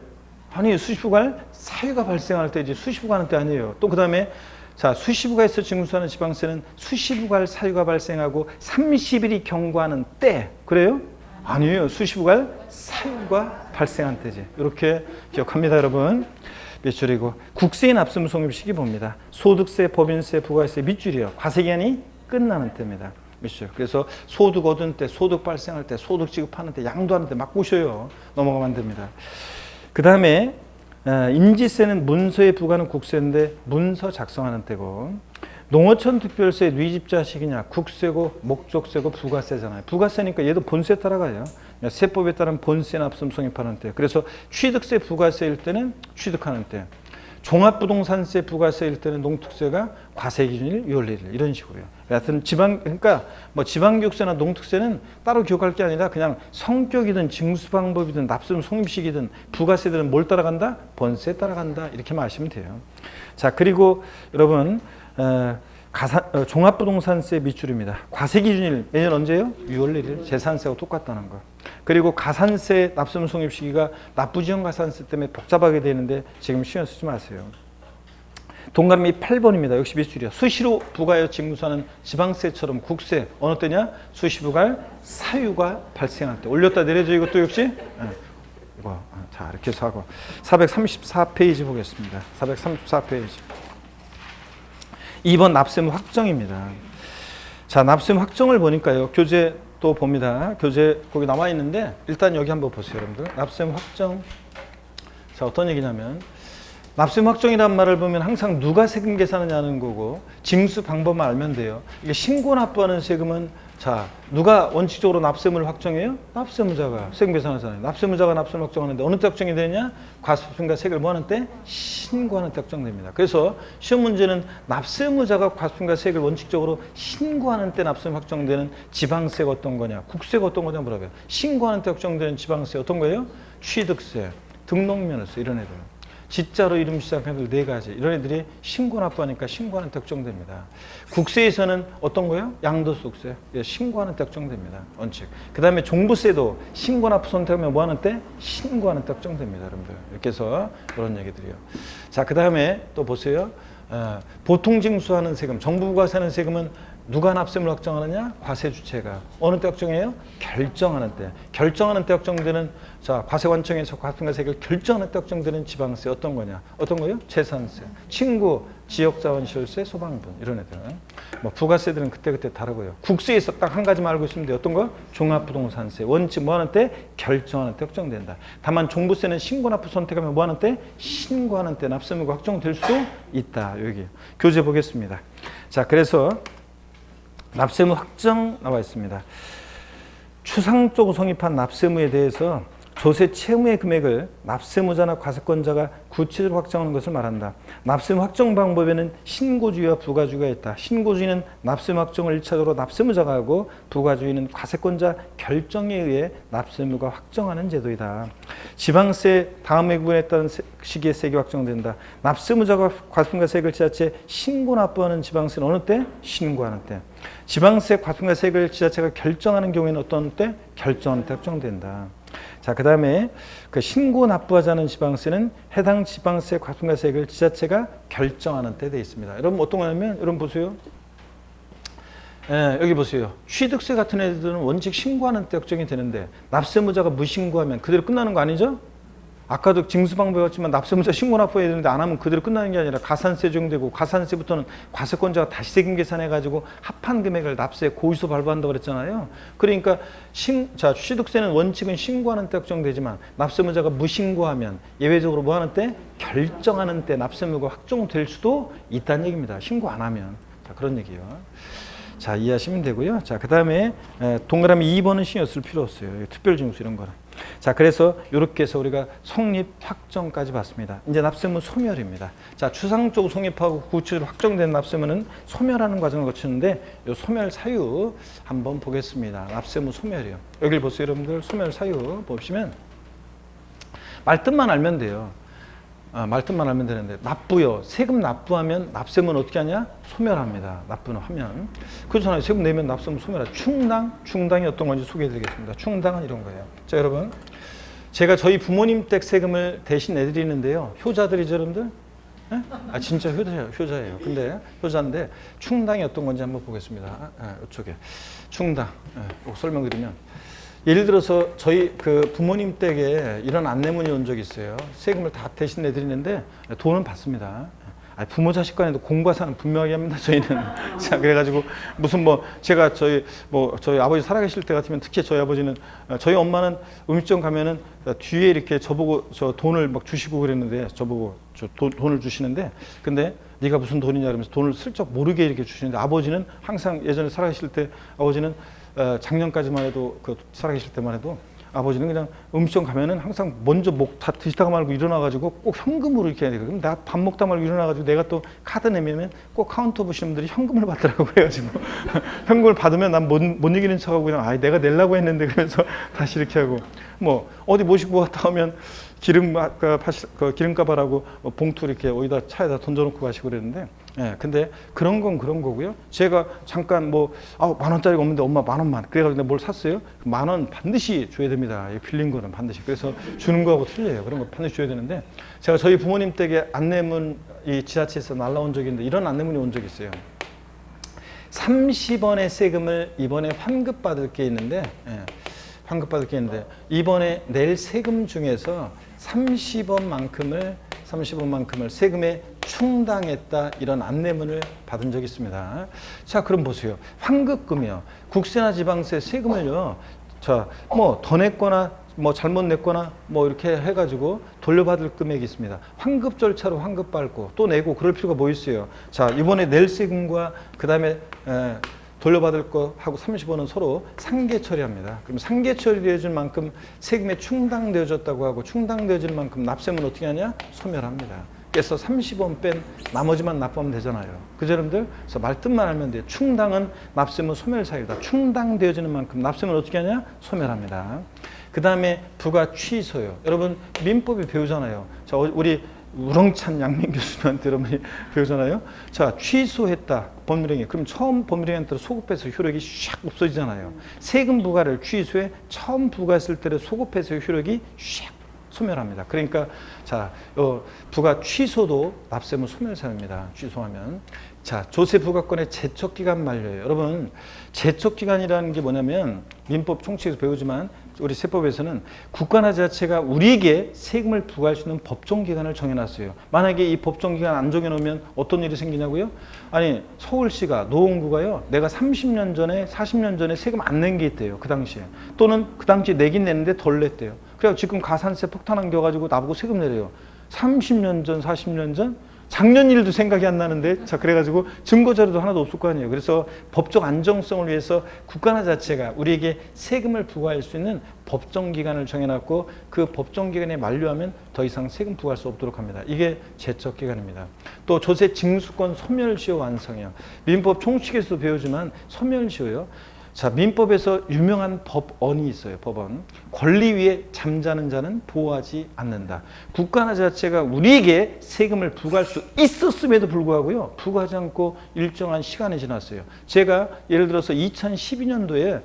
아니, 수시부가할 사유가 발생할 때지 수시부가하는 때 아니에요. 또 그 다음에 자, 수시부가 있어 징수하는 지방세는 수시부갈 사유가 발생하고 30일이 경과하는 때. 그래요? 아니에요. 수시부갈 사유가 발생한 때지. 이렇게 기억합니다, 여러분. 밑줄이고 국세인 납세무 성립 시기 봅니다. 소득세, 법인세, 부가세 밑줄이요. 과세기한이 끝나는 때입니다. 밑줄. 그래서 소득 얻은 때, 소득 발생할 때, 소득 지급하는 때, 양도하는 때 막 보셔요. 넘어가면 안 됩니다. 그 다음에 인지세는 문서에 부과하는 국세인데 문서 작성하는 때고, 농어촌 특별세 뉘집자식이냐 국세고 목적세고 부가세잖아요. 부가세니까 얘도 본세 따라가요. 세법에 따른 본세 납세무 성립하는 때. 그래서 취득세 부가세일 때는 취득하는 때, 종합부동산세 부가세일 때는 농특세가 과세 기준일 6월 1일 이런 식으로요. 여하튼 그러니까 뭐 지방교육세나 농특세는 따로 기억할 게 아니라 그냥 성격이든 징수 방법이든 납세무 성립식이든 부가세들은 뭘 따라간다? 본세 따라간다. 이렇게만 아시면 돼요. 자, 그리고 여러분 종합부동산세 밑줄입니다. 과세 기준일 매년 언제요? 6월 1일. 재산세하고 똑같다는 거. 그리고 가산세 납세무 성립 시기가 납부지원 가산세 때문에 복잡하게 되는데 지금 신경 쓰지 마세요. 동그라미 8번입니다. 역시 밑줄이요. 수시로 부과하여 징수하는 지방세처럼 국세 어느 때냐? 수시부갈 사유가 발생할 때. 올렸다 내려져 이것도 역시 이거 자 이렇게 해서 하고 434페이지 보겠습니다. 434페이지. 2번 납세무 확정입니다. 자, 납세무 확정을 보니까요. 교재 또 봅니다. 교재 거기 나와 있는데 일단 여기 한번 보세요, 여러분들. 납세무 확정. 자, 어떤 얘기냐면 납세무 확정이라는 말을 보면 항상 누가 세금 계산하냐는 거고 징수 방법만 알면 돼요. 이게 신고 납부하는 세금은 자, 누가 원칙적으로 납세무를 확정해요? 납세무자가 세금 계산하잖아요. 납세무자가 납세무를 확정하는데 어느 때 확정이 되느냐? 과세표준과 세금을 뭐 하는 때? 신고하는 때 확정됩니다. 그래서 시험 문제는 납세무자가 과세표준과 세금을 원칙적으로 신고하는 때 납세무 확정되는 지방세가 어떤 거냐? 국세가 어떤 거냐 물어봐요. 신고하는 때 확정되는 지방세 어떤 거예요? 취득세, 등록면허세 이런 애들. 지자로 이름 시작하는 네 가지. 이런 애들이 신고 납부하니까 신고하는 때 확정됩니다. 국세에서는 어떤 거예요? 양도소득세. 신고하는 때 확정됩니다. 원칙. 그 다음에 종부세도 신고 납부 선택하면 뭐 하는 때? 신고하는 때 확정됩니다. 여러분들. 이렇게 해서 이런 얘기들이요. 자, 그 다음에 또 보세요. 보통 징수하는 세금, 정부가 세는 세금은 누가 납세무를 확정하느냐? 과세 주체가. 어느 때 확정해요? 결정하는 때. 결정하는 때 확정되는 자, 과세관청에서 과세와 세금을 결정하는 때 확정되는 지방세 어떤 거냐? 어떤 거요? 재산세, 친구, 지역자원시설세, 소방분 이런 애들은. 뭐 부가세들은 그때그때 다르고요. 국세에서 딱 한 가지만 알고 있으면 돼요. 어떤 거? 종합부동산세. 원칙 뭐 하는 때? 결정하는 때 확정된다. 다만 종부세는 신고납부 선택하면 뭐 하는 때? 신고하는 때 납세무가 확정될 수 있다. 여기 교재 보겠습니다. 자, 그래서 납세무 확정 나와 있습니다. 추상적으로 성립한 납세무에 대해서 조세 채무의 금액을 납세무자나 과세권자가 구체적으로 확정하는 것을 말한다. 납세무 확정 방법에는 신고주의와 부가주의가 있다. 신고주의는 납세무 확정을 1차적으로 납세무자가 하고 부가주의는 과세권자 결정에 의해 납세무가 확정하는 제도이다. 지방세 다음의 구분에 따른 시기에 세액이 확정된다. 납세무자가 과세권자 세액을 지자체에 신고 납부하는 지방세는 어느 때? 신고하는 때. 지방세 과세권자 세액을 지자체가 결정하는 경우에는 어떤 때? 결정하는 때 확정된다. 자, 그 다음에 그 신고 납부하자는 지방세는 해당 지방세 과세권자 세액을 지자체가 결정하는 때 되어 있습니다. 여러분 어떤 거냐면 여러분 보세요. 여기 보세요. 취득세 같은 애들은 원칙 신고하는 때 확정이 되는데 납세무자가 무신고하면 그대로 끝나는 거 아니죠? 아까도 징수 방법이 왔지만 납세무자 신고 납부해야 되는데 안 하면 그대로 끝나는 게 아니라 가산세 적용되고 가산세부터는 과세권자가 다시 세금 계산해가지고 합한 금액을 납세 고의소 발부한다고 그랬잖아요. 그러니까 자, 취득세는 원칙은 신고하는 때 확정되지만 납세무자가 무신고하면 예외적으로 뭐 하는 때? 결정하는 때 납세무가 확정될 수도 있다는 얘기입니다. 신고 안 하면. 자, 그런 얘기예요. 자, 이해하시면 되고요. 자, 그 다음에 동그라미 2번은 신경 쓸 필요 없어요. 특별징수 이런 거는. 자, 그래서 이렇게 해서 우리가 성립 확정까지 봤습니다. 이제 납세무 소멸입니다. 자, 추상적으로 성립하고 구체적으로 확정된 납세무는 소멸하는 과정을 거치는데 이 소멸 사유 한번 보겠습니다. 납세무 소멸이요. 여기를 보세요, 여러분들. 소멸 사유 보시면 말뜻만 알면 돼요. 말뜻만 알면 되는데 납부요. 세금 납부하면 납세무는 어떻게 하냐? 소멸합니다. 납부는 하면. 그렇잖아요. 세금 내면 납세무 소멸하죠. 충당이 어떤 건지 소개해드리겠습니다. 충당은 이런 거예요. 자, 여러분. 제가 저희 부모님 댁 세금을 대신 내드리는데요. 효자들이죠, 여러분들? 예? 진짜 효자예요. 근데 효자인데 충당이 어떤 건지 한번 보겠습니다. 이쪽에 충당 설명드리면 예를 들어서 저희 그 부모님 댁에 이런 안내문이 온 적이 있어요. 세금을 다 대신 내드리는데 돈은 받습니다. 부모 자식 간에도 공과 사는 분명하게 합니다. 저희는. 자, 그래가지고 무슨 제가 저희 아버지 살아계실 때 같으면 특히 저희 아버지는 저희 엄마는 음식점 가면은 뒤에 이렇게 저보고 저 돈을 막 주시고 그랬는데 저보고 돈을 주시는데 근데 네가 무슨 돈이냐 그러면서 돈을 슬쩍 모르게 이렇게 주시는데 아버지는 항상 예전에 살아계실 때 아버지는 작년까지만 해도 그 살아계실 때만 해도 아버지는 그냥 음식점 가면은 항상 먼저 다 드시다가 말고 일어나가지고 꼭 현금으로 이렇게 해야 되거든요. 나 밥 먹다 말고 일어나가지고 내가 또 카드 내면 꼭 카운터 보시는 분들이 현금을 받더라고 그래가지고 현금을 받으면 난 못 이기는 척하고 그냥 내가 내려고 했는데 그래서 다시 이렇게 하고 어디 모시고 갔다 오면 기름값하라고 봉투 이렇게 어디다 차에다 던져놓고 가시고 그랬는데 근데 그런 건 그런 거고요. 제가 잠깐 10,000원짜리가 없는데 엄마 10,000원만 그래가지고 내가 뭘 샀어요? 10,000원 반드시 줘야 됩니다. 빌린 거는 반드시. 그래서 주는 거하고 틀려요. 그런 거 반드시 줘야 되는데 제가 저희 부모님 댁에 안내문 이 지자체에서 날라온 적이 있는데 이런 안내문이 온 적이 있어요. 30원의 세금을 이번에 환급받을 게 있는데 이번에 낼 세금 중에서 30원만큼을 세금에 충당했다 이런 안내문을 받은 적이 있습니다. 자, 그럼 보세요. 환급금이요. 국세나 지방세 세금을요. 자, 더 냈거나 잘못 냈거나 이렇게 해가지고 돌려받을 금액이 있습니다. 환급 절차로 환급받고 또 내고 그럴 필요가 뭐 있어요. 자, 이번에 낼 세금과 그 다음에 돌려받을 거 하고 30원은 서로 상계 처리합니다. 그럼 상계 처리되어질 만큼 세금에 충당되어졌다고 하고 충당되어질 만큼 납세는 어떻게 하냐? 소멸합니다. 그래서 30원 뺀 나머지만 납부하면 되잖아요. 그죠, 여러분들? 그래서 말뜻만 알면 돼요. 충당은 납세면 소멸 사유다. 충당되어지는 만큼 납세면 어떻게 하냐? 소멸합니다. 그 다음에 부가 취소요. 여러분 민법에 배우잖아요. 자, 우리 우렁찬 양민 교수님한테 여러분이 배우잖아요. 자, 취소했다. 법률행위. 그럼 처음 법률행위한 때로 소급해서 효력이 샥 없어지잖아요. 세금 부과를 취소해 처음 부과했을 때로 소급해서 효력이 샥 소멸합니다. 그러니까 자, 부가 취소도 납세무 소멸사유입니다. 취소하면. 자, 조세 부과권의 제척기간 만료예요. 여러분, 제척기간이라는 게 뭐냐면 민법 총칙에서 배우지만 우리 세법에서는 국가나 지자체가 우리에게 세금을 부과할 수 있는 법정기간을 정해놨어요. 만약에 이 법정기간 안 정해놓으면 어떤 일이 생기냐고요? 아니, 서울시가, 노원구가요, 내가 30년 전에, 40년 전에 세금 안 낸 게 있대요. 그 당시에. 또는 그 당시에 내긴 냈는데 덜 냈대요. 그래서 지금 가산세 폭탄 안겨가지고 나보고 세금 내래요. 30년 전, 40년 전? 작년 일도 생각이 안 나는데, 자, 그래가지고 증거자료도 하나도 없을 거 아니에요. 그래서 법적 안정성을 위해서 국가나 자체가 우리에게 세금을 부과할 수 있는 법정기간을 정해놨고 그 법정기간에 만료하면 더 이상 세금 부과할 수 없도록 합니다. 이게 제척기간입니다. 또 조세 징수권 소멸시효 완성이요. 민법 총칙에서도 배우지만 소멸시효요. 자, 민법에서 유명한 법언이 있어요. 법언. 권리 위에 잠자는 자는 보호하지 않는다. 국가나 자체가 우리에게 세금을 부과할 수 있었음에도 불구하고요, 부과하지 않고 일정한 시간이 지났어요. 제가 예를 들어서 2012년도에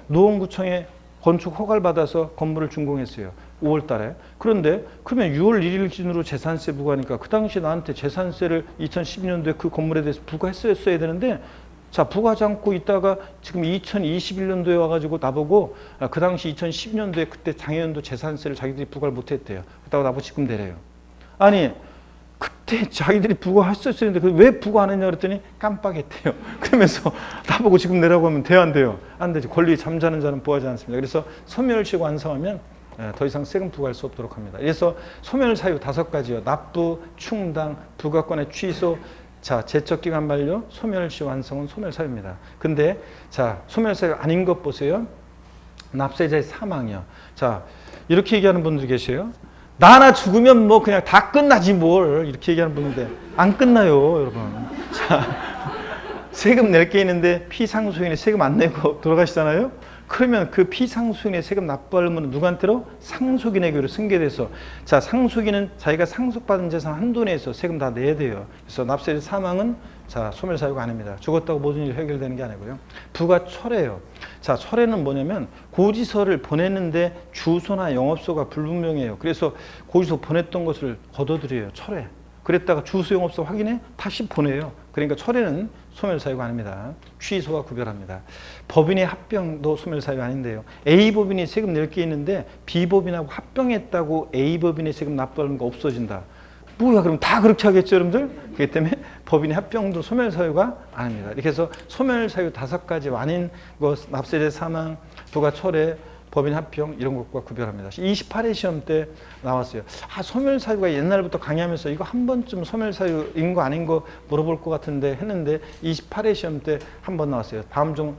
노원구청에 건축 허가를 받아서 건물을 준공했어요. 5월 달에. 그런데 그러면 6월 1일 기준으로 재산세 부과하니까 그 당시 나한테 재산세를 2012년도에 그 건물에 대해서 부과했어야 되는데, 자, 부과하지 않고 있다가 지금 2021년도에 와가지고 나보고 그 당시 2010년도에 그때 당해연도 재산세를 자기들이 부과를 못했대요. 그렇다고 나보고 지금 내래요. 아니, 그때 자기들이 부과했었어야 되는데 왜 부과 안 했냐 그랬더니 깜빡했대요. 그러면서 나보고 지금 내라고 하면 돼요, 안 돼요? 안 되죠. 권리 잠자는 자는 보호하지 않습니다. 그래서 소멸시 완성하면 더 이상 세금 부과할 수 없도록 합니다. 그래서 소멸 사유 5가지요. 납부, 충당, 부과권의 취소, 자, 제척기간 만료, 소멸시 완성은 소멸사유입니다. 근데 자, 소멸사유 아닌 것 보세요. 납세자의 사망이요. 자, 이렇게 얘기하는 분들이 계세요. 나나 죽으면 그냥 다 끝나지 뭘, 이렇게 얘기하는 분인데 안 끝나요, 여러분. 자, 세금 낼 게 있는데 피상소인이 세금 안 내고 돌아가시잖아요. 그러면 그 피상소인의 세금 납부하려면 누구한테로? 상속인에게로 승계돼서, 자, 상속인은 자기가 상속받은 재산 한도 내에서 세금 다 내야 돼요. 그래서 납세자 사망은 자, 소멸사유가 아닙니다. 죽었다고 모든 일이 해결되는 게 아니고요. 부가 철회예요. 자, 철회는 뭐냐면 고지서를 보냈는데 주소나 영업소가 불분명해요. 그래서 고지서 보냈던 것을 걷어들여요. 철회. 그랬다가 주소용업소 확인해 다시 보내요. 그러니까 철회는 소멸사유가 아닙니다. 취소와 구별합니다. 법인의 합병도 소멸사유가 아닌데요. A법인이 세금 낼 게 있는데 B법인하고 합병했다고 A법인의 세금 납부하는 거 없어진다. 뭐야, 그럼 다 그렇게 하겠죠, 여러분들? 그렇기 때문에 법인의 합병도 소멸사유가 아닙니다. 이렇게 해서 소멸사유 5가지 완인, 납세자 사망, 부가 철회, 법인 합병 이런 것과 구별합니다. 28회 시험 때 나왔어요. 소멸사유가 옛날부터 강의하면서 이거 한 번쯤 소멸사유인 거 아닌 거 물어볼 것 같은데 했는데 28회 시험 때 한 번 나왔어요. 다음 중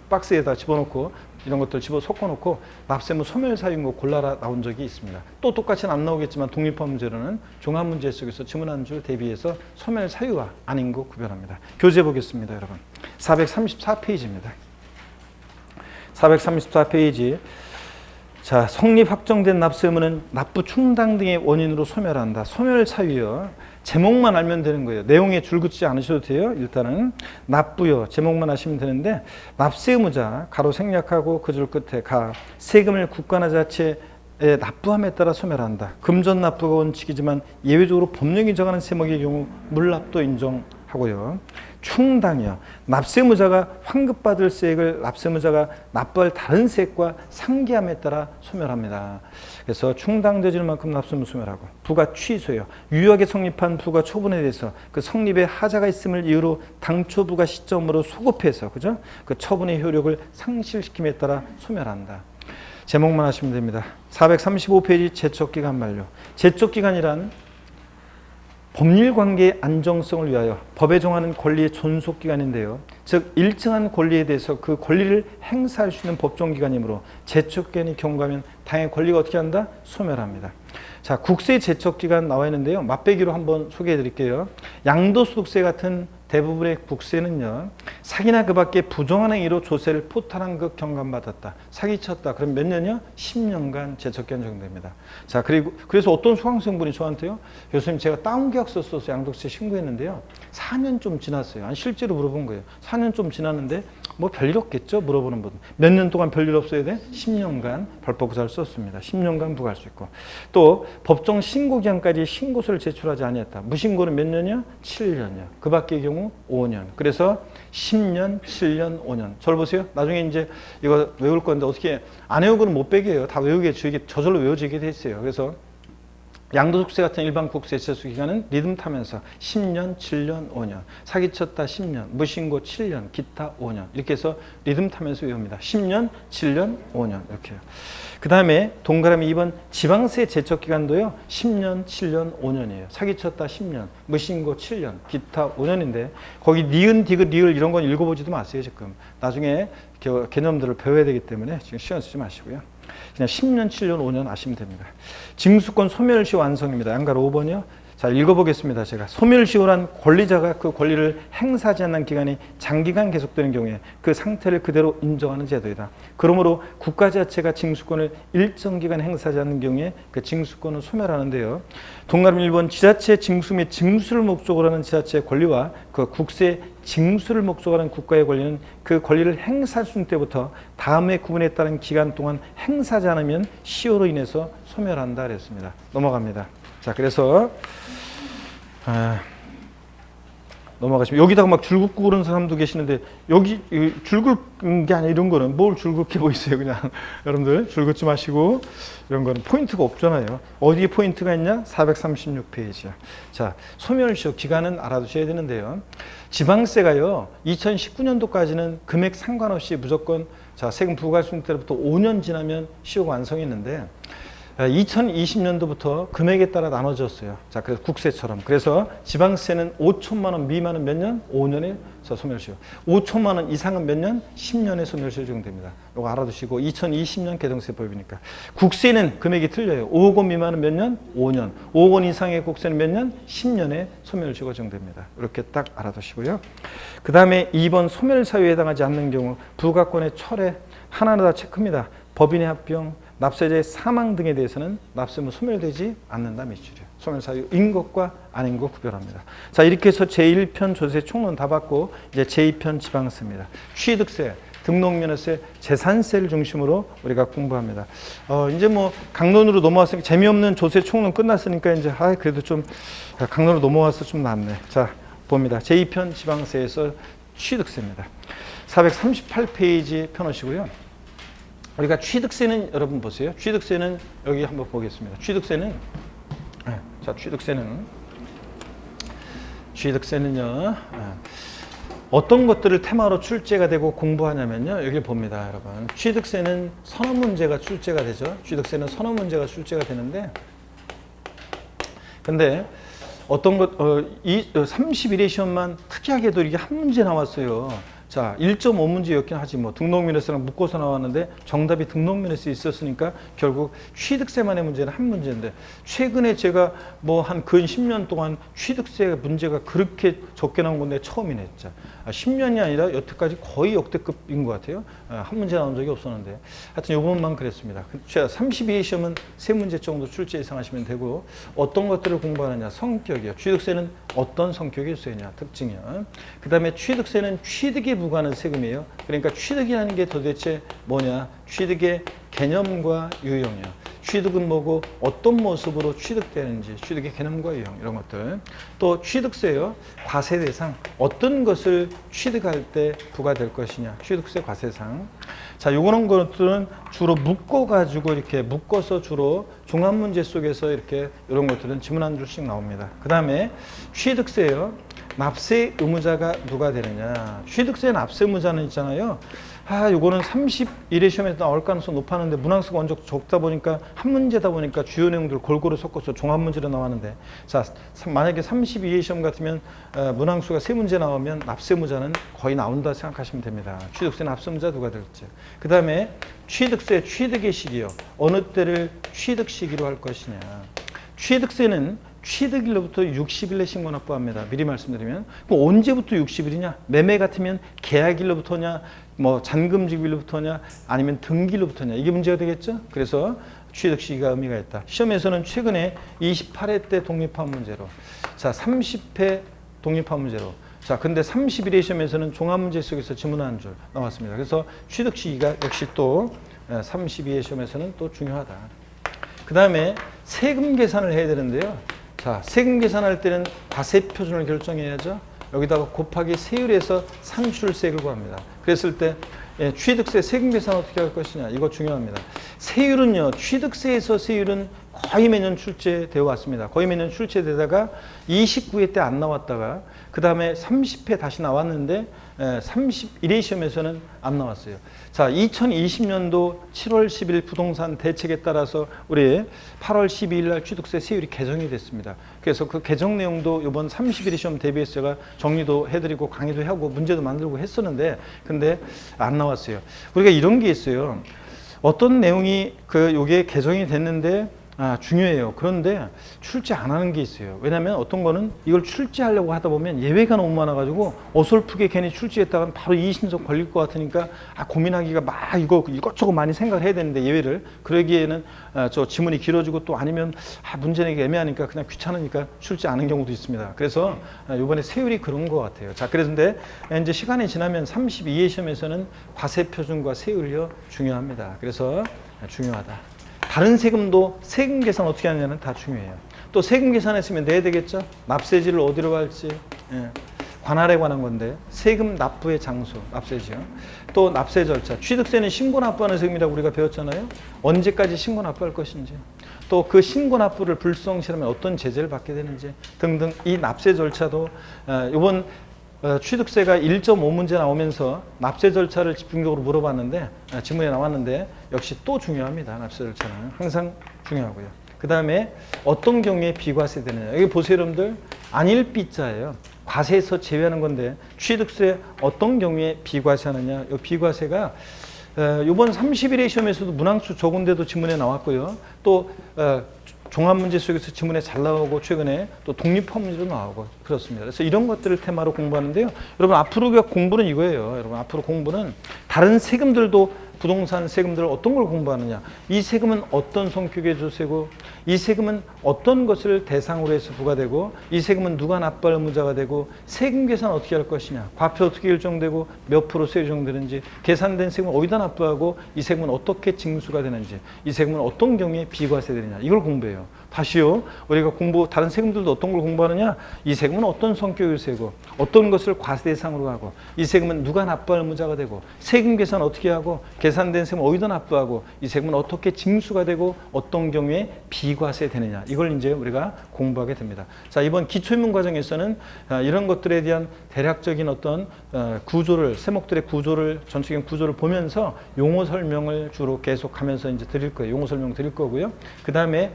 박스에다 집어넣고 이런 것들 섞어놓고 납세무 소멸사유인 거 골라라 나온 적이 있습니다. 또 똑같이는 안 나오겠지만 독립화 문제로는 종합문제 속에서 지문한 줄 대비해서 소멸사유와 아닌 거 구별합니다. 교재 보겠습니다, 여러분. 434페이지입니다. 434페이지. 자, 성립 확정된 납세의무는 납부 충당 등의 원인으로 소멸한다. 소멸 사유요. 제목만 알면 되는 거예요. 내용에 줄긋지 않으셔도 돼요. 일단은 납부요. 제목만 하시면 되는데 납세의무자 가로 생략하고 그 줄 끝에 가 세금을 국가나 자체에 납부함에 따라 소멸한다. 금전 납부가 원칙이지만 예외적으로 법령이 정하는 세목의 경우 물납도 인정하고요. 충당이요. 납세의무자가 환급받을 세액을 납세의무자가 납부할 다른 세액과 상기함에 따라 소멸합니다. 그래서 충당되질 만큼 납세의무 소멸하고 부가 취소요. 유효하게 성립한 부가 처분에 대해서 그 성립에 하자가 있음을 이유로 당초 부가 시점으로 소급해서 그죠? 그 처분의 효력을 상실시킴에 따라 소멸한다. 제목만 하시면 됩니다. 435페이지 제척기간 만료. 제척기간이란 법률관계의 안정성을 위하여 법에 정하는 권리의 존속기간인데요. 즉 일정한 권리에 대해서 그 권리를 행사할 수 있는 법정기간이므로 제척기간이 경과하면 당의 권리가 어떻게 한다? 소멸합니다. 자, 국세 제척기간 나와 있는데요. 맛배기로 한번 소개해 드릴게요. 양도소득세 같은 대부분의 국세는요. 사기나 그 밖에 부정한 행위로 조세를 포탈한 것 경감받았다. 사기쳤다. 그럼 몇 년이요? 10년간 제척기간 정도입니다. 자, 그래서 어떤 수강생분이 저한테요. 교수님 제가 다운계약서 써서 양도세 신고했는데요. 4년 좀 지났어요. 아니, 실제로 물어본 거예요. 4년 좀 지났는데 뭐 별일 없겠죠? 물어보는 분. 몇 년 동안 별일 없어야 돼? 10년간 벌법구사를 썼습니다. 10년간 부과할 수 있고. 또 법정 신고기한까지 신고서를 제출하지 아니했다. 무신고는 몇 년이요? 7년이요. 그 밖의 경우 5년. 그래서 10년, 7년, 5년. 저를 보세요. 나중에 이제 이거 외울 건데 어떻게 안 외우고는 못 배겨요. 다 외우게 저절로 외워지게 돼 있어요. 그래서 양도소득세 같은 일반 국세 제소 기간은 리듬 타면서 10년, 7년, 5년, 사기쳤다 10년, 무신고 7년, 기타 5년 이렇게 해서 리듬 타면서 외웁니다. 10년, 7년, 5년 이렇게요. 그 다음에 동그라미 2번 지방세 제척 기간도요. 10년, 7년, 5년이에요. 사기쳤다 10년, 무신고 7년, 기타 5년인데 거기 니은, 디귿, 리을 이런 건 읽어보지도 마세요. 지금 나중에 개념들을 배워야 되기 때문에 지금 시간 쓰지 마시고요. 그냥 10년, 7년, 5년 아시면 됩니다. 징수권 소멸시 완성입니다. 양가로 5번이요. 자, 읽어보겠습니다. 제가 소멸시효란 권리자가 그 권리를 행사하지 않는 기간이 장기간 계속되는 경우에 그 상태를 그대로 인정하는 제도이다. 그러므로 국가 자체가 징수권을 일정 기간 행사하지 않는 경우에 그 징수권을 소멸하는데요. 동그라미 1번 지자체 징수 및 징수를 목적으로 하는 지자체의 권리와 그 국세 징수를 목적으로 하는 국가의 권리는 그 권리를 행사할 수 있는 때부터 다음의 구분에 따른 기간 동안 행사하지 않으면 시효로 인해서 소멸한다 그랬습니다. 넘어갑니다. 자, 그래서 넘어가시면 여기다가 막 줄 긋고 그런 사람도 계시는데 여기 줄 긋는 게 아니라 이런 거는 뭘 줄 긋게 보이세요? 그냥 여러분들 줄 긋지 마시고 이런 거는 포인트가 없잖아요. 어디에 포인트가 있냐? 436페이지야. 자, 소멸시효 기간은 알아두셔야 되는데요. 지방세가요. 2019년도까지는 금액 상관없이 무조건 자, 세금 부과할 수 있는 때부터 5년 지나면 시효가 완성했는데 2020년도부터 금액에 따라 나눠졌어요. 자, 그래서 국세처럼. 그래서 지방세는 5천만 원 미만은 몇 년? 5년에 소멸시효. 5천만 원 이상은 몇 년? 10년에 소멸시효 적용됩니다. 이거 알아두시고 2020년 개정세법이니까. 국세는 금액이 틀려요. 5억 원 미만은 몇 년? 5년. 5억 원 이상의 국세는 몇 년? 10년에 소멸시효가 적용됩니다. 이렇게 딱 알아두시고요. 그 다음에 2번 소멸사유에 해당하지 않는 경우 부가권의 철회 하나하나 다 체크입니다. 법인의 합병, 납세자의 사망 등에 대해서는 납세의무 소멸되지 않는다 밑줄이에요. 소멸사유인 것과 아닌 것 구별합니다. 자, 이렇게 해서 제1편 조세 총론 다 받고 이제 제2편 지방세입니다. 취득세 등록면허세, 재산세를 중심으로 우리가 공부합니다. 이제 뭐 강론으로 넘어왔으니까 재미없는 조세 총론 끝났으니까 이제 그래도 좀 강론으로 넘어와서 좀 낫네. 자, 봅니다. 제2편 지방세에서 취득세입니다. 438페이지 펴놓으시고요. 우리가 취득세는 여러분 보세요. 취득세는 여기 한번 보겠습니다. 취득세는 취득세는요. 어떤 것들을 테마로 출제가 되고 공부하냐면요. 여기 봅니다, 여러분. 취득세는 선언 문제가 출제가 되죠. 취득세는 선언 문제가 출제가 되는데, 근데 어떤 것, 이 31회 시험만 특이하게도 이게 한 문제 나왔어요. 자, 1.5문제였긴 하지 뭐 등록면허세랑 묶어서 나왔는데 정답이 등록면허세에 있었으니까 결국 취득세만의 문제는 한 문제인데, 최근에 제가 뭐 한 근 10년 동안 취득세 문제가 그렇게 적게 나온 건데 처음이네 진짜. 10년이 아니라 여태까지 거의 역대급인 것 같아요. 한 문제 나온 적이 없었는데 하여튼 이번만 그랬습니다. 제가 32회 시험은 3문제 정도 출제 예상하시면 되고, 어떤 것들을 공부하느냐, 성격이요. 취득세는 어떤 성격의 세냐, 특징이요. 그 다음에 취득세는 취득에 부과하는 세금이에요. 그러니까 취득이라는 게 도대체 뭐냐, 취득의 개념과 유형이요. 취득은 뭐고 어떤 모습으로 취득되는지, 취득의 개념과 유형, 이런 것들. 또 취득세요. 과세 대상, 어떤 것을 취득할 때 부과될 것이냐, 취득세 과세상. 자, 요거는 것들은 주로 묶어가지고 이렇게 묶어서 주로 종합문제 속에서 이렇게 이런 것들은 지문 한 줄씩 나옵니다. 그 다음에 취득세요. 납세 의무자가 누가 되느냐. 취득세 납세 의무자는 있잖아요. 요거는 31회 시험에서 나올 가능성이 높았는데 문항수가 먼저 적다 보니까 한 문제다 보니까 주요 내용들을 골고루 섞어서 종합 문제로 나왔는데, 자, 만약에 32회 시험 같으면 문항수가 3문제 나오면 납세 의무자는 거의 나온다 생각하시면 됩니다. 취득세 납세 의무자 누가 될지. 그 다음에 취득세 취득의 시기요. 어느 때를 취득 시기로 할 것이냐. 취득세는 취득일로부터 60일 내 신고 납부합니다. 미리 말씀드리면. 그럼 언제부터 60일이냐? 매매 같으면 계약일로부터냐, 뭐 잔금지급일로부터냐, 아니면 등기일로부터냐. 이게 문제가 되겠죠? 그래서 취득 시기가 의미가 있다. 시험에서는 최근에 28회 때 독립한 문제로, 자, 30회 독립한 문제로, 자, 근데 31회 시험에서는 종합문제 속에서 지문 한 줄 나왔습니다. 그래서 취득 시기가 역시 또 32회 시험에서는 또 중요하다. 그 다음에 세금 계산을 해야 되는데요. 자, 세금 계산할 때는 과세 표준을 결정해야죠. 여기다가 곱하기 세율에서 산출세를 구합니다. 그랬을 때 취득세 세금 계산 어떻게 할 것이냐, 이거 중요합니다. 세율은요, 취득세에서 세율은 거의 매년 출제되어 왔습니다. 거의 매년 출제되다가 29회 때 안 나왔다가 그 다음에 30회 다시 나왔는데 31회 시험에서는 안 나왔어요. 자, 2020년도 7월 10일 부동산 대책에 따라서 우리 8월 12일 날 취득세 세율이 개정이 됐습니다. 그래서 그 개정 내용도 이번 31회 시험 대비해서 제가 정리도 해드리고 강의도 하고 문제도 만들고 했었는데, 근데 안 나왔어요. 우리가 이런 게 있어요. 어떤 내용이 요게 개정이 됐는데 중요해요. 그런데 출제 안 하는 게 있어요. 왜냐하면 어떤 거는 이걸 출제하려고 하다 보면 예외가 너무 많아가지고 어설프게 괜히 출제했다가 바로 이의신청 걸릴 것 같으니까 고민하기가 막 이것저것 많이 생각을 해야 되는데, 예외를 그러기에는 저 지문이 길어지고 또 아니면 문제 내기 애매하니까 그냥 귀찮으니까 출제 안 하는 경우도 있습니다. 그래서 이번에 세율이 그런 것 같아요. 자, 그런데 이제 시간이 지나면 32회 시험에서는 과세 표준과 세율이 중요합니다. 그래서 중요하다. 다른 세금도 세금 계산 어떻게 하느냐는 다 중요해요. 또 세금 계산했으면 내야 되겠죠. 납세지를 어디로 갈지, 관할에 관한 건데 세금 납부의 장소, 납세지요. 또 납세 절차, 취득세는 신고 납부하는 세금이라고 우리가 배웠잖아요. 언제까지 신고 납부할 것인지, 또 그 신고 납부를 불성실하면 어떤 제재를 받게 되는지 등등, 이 납세 절차도 이번 취득세가 1.5문제 나오면서 납세 절차를 집중적으로 물어봤는데 지문에 나왔는데 역시 또 중요합니다. 납세 절차는 항상 중요하고요. 그 다음에 어떤 경우에 비과세 되느냐. 여기 보세요, 여러분들. 안일비자예요. 과세에서 제외하는 건데 취득세 어떤 경우에 비과세하느냐. 이 비과세가 이번 31회 시험에서도 문항수 적은데도 지문에 나왔고요. 또 종합문제 속에서 지문에 잘 나오고 최근에 또 독립화 문제도 나오고 그렇습니다. 그래서 이런 것들을 테마로 공부하는데요. 여러분 앞으로 공부는 이거예요. 여러분 앞으로 공부는 다른 세금들도 부동산 세금들을 어떤 걸 공부하느냐. 이 세금은 어떤 성격의 조세고, 이 세금은 어떤 것을 대상으로 해서 부과되고, 이 세금은 누가 납부할 의무자가 되고, 세금 계산 어떻게 할 것이냐, 과표 어떻게 일정되고 몇 프로 세정되는지, 계산된 세금을 어디다 납부하고, 이 세금은 어떻게 징수가 되는지, 이 세금은 어떤 경우에 비과세되느냐, 이걸 공부해요. 다시요, 우리가 다른 세금들도 어떤 걸 공부하느냐, 이 세금은 어떤 성격의 세고, 어떤 것을 과세 대상으로 하고, 이 세금은 누가 납부할 의무자가 되고, 세금 계산 어떻게 하고, 계산된 세금 어디다 납부하고, 이 세금은 어떻게 징수가 되고, 어떤 경우에 비과세 되느냐, 이걸 이제 우리가 공부하게 됩니다. 자, 이번 기초인문 과정에서는 이런 것들에 대한 대략적인 어떤 구조를, 세목들의 구조를, 전체적인 구조를 보면서 용어 설명을 주로 계속하면서 이제 드릴 거예요. 용어 설명 드릴 거고요. 그 다음에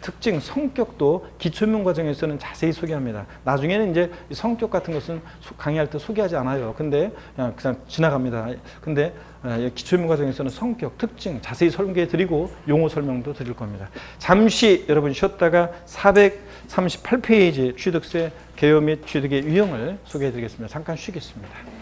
특징, 성격도 기초인문 과정에서는 자세히 소개합니다. 나중에는 이제 성격 같은 것은 강의할 때 소개하지 않아요. 근데 그냥 지나갑니다. 근데 기초인문 과정에서는 성격, 특징 자세히 설명해 드리고 용어 설명도 드릴 겁니다. 잠시 여러분 쉬었다가 438페이지 취득세 개요 및 취득의 유형을 소개해 드리겠습니다. 잠깐 쉬겠습니다.